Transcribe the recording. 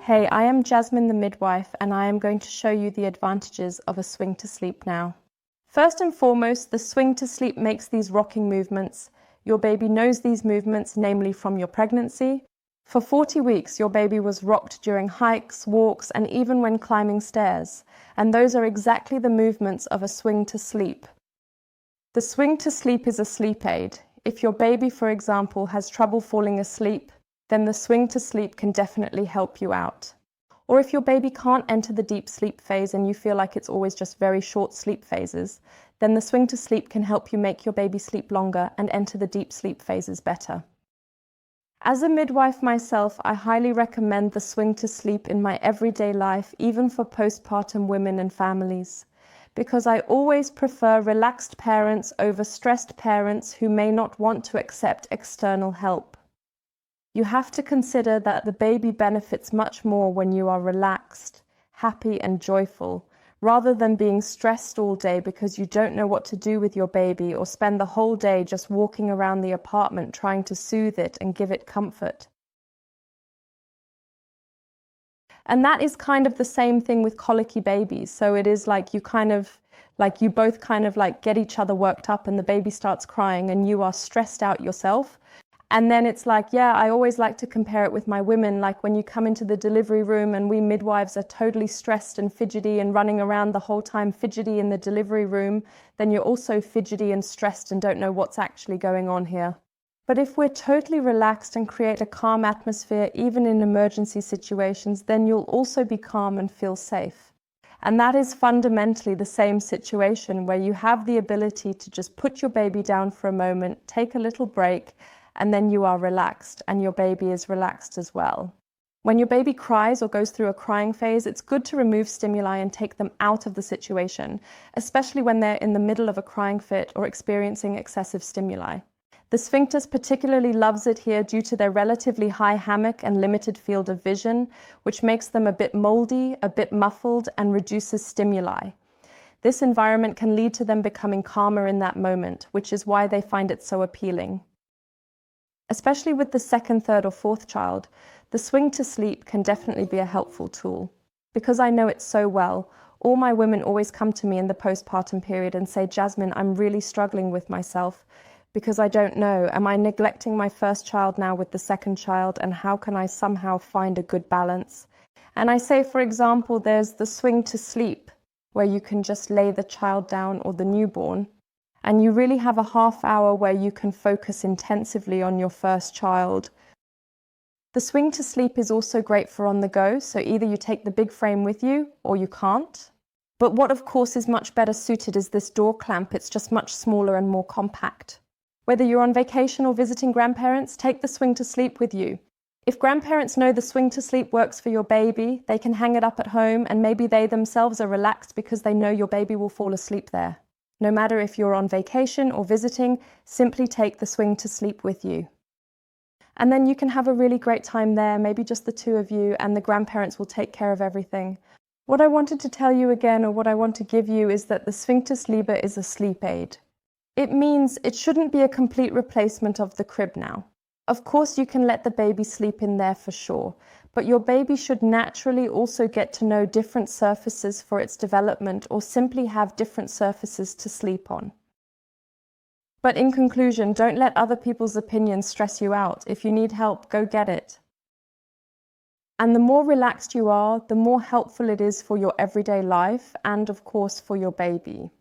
Hey, I am Jasmine the midwife, and I am going to show you the advantages of a Swing2Sleep now. First and foremost, the Swing2Sleep makes these rocking movements. Your baby knows these movements, namely from your pregnancy. For 40 weeks, your baby was rocked during hikes, walks, and even when climbing stairs. And those are exactly the movements of a Swing2Sleep. The Swing2Sleep is a sleep aid. If your baby, for example, has trouble falling asleep, then the Swing2Sleep can definitely help you out. Or if your baby can't enter the deep sleep phase and you feel like it's always just very short sleep phases, then the Swing2Sleep can help you make your baby sleep longer and enter the deep sleep phases better. As a midwife myself, I highly recommend the Swing2Sleep in my everyday life, even for postpartum women and families, because I always prefer relaxed parents over stressed parents who may not want to accept external help. You have to consider that the baby benefits much more when you are relaxed, happy and joyful, rather than being stressed all day because you don't know what to do with your baby or spend the whole day just walking around the apartment trying to soothe it and give it comfort. And that is kind of the same thing with colicky babies. So it is like you both get each other worked up and the baby starts crying and you are stressed out yourself. And then it's like, yeah, I always like to compare it with my women, like when you come into the delivery room and we midwives are totally stressed and fidgety and running around the whole time fidgety in the delivery room, then you're also fidgety and stressed and don't know what's actually going on here. But if we're totally relaxed and create a calm atmosphere, even in emergency situations, then you'll also be calm and feel safe. And that is fundamentally the same situation where you have the ability to just put your baby down for a moment, take a little break, and then you are relaxed and your baby is relaxed as well. When your baby cries or goes through a crying phase, it's good to remove stimuli and take them out of the situation, especially when they're in the middle of a crying fit or experiencing excessive stimuli. The sphincters particularly loves it here due to their relatively high hammock and limited field of vision, which makes them a bit moldy, a bit muffled, and reduces stimuli. This environment can lead to them becoming calmer in that moment, which is why they find it so appealing. Especially with the second, third, or fourth child, the Swing2Sleep can definitely be a helpful tool. Because I know it so well, all my women always come to me in the postpartum period and say, Jasmine, I'm really struggling with myself because I don't know, am I neglecting my first child now with the second child, and how can I somehow find a good balance? And I say, for example, there's the Swing2Sleep, where you can just lay the child down or the newborn, and you really have a half hour where you can focus intensively on your first child. The Swing2Sleep is also great for on the go, so either you take the big frame with you or you can't. But what of course is much better suited is this door clamp. It's just much smaller and more compact. Whether you're on vacation or visiting grandparents, take the Swing2Sleep with you. If grandparents know the Swing2Sleep works for your baby, they can hang it up at home and maybe they themselves are relaxed because they know your baby will fall asleep there. No matter if you're on vacation or visiting, simply take the Swing2Sleep with you. And then you can have a really great time there, maybe just the two of you, and the grandparents will take care of everything. What I wanted to tell you again, or what I want to give you, is that the Swing2Sleep is a sleep aid. It means it shouldn't be a complete replacement of the crib now. Of course, you can let the baby sleep in there for sure, but your baby should naturally also get to know different surfaces for its development or simply have different surfaces to sleep on. But in conclusion, don't let other people's opinions stress you out. If you need help, go get it. And the more relaxed you are, the more helpful it is for your everyday life and, of course, for your baby.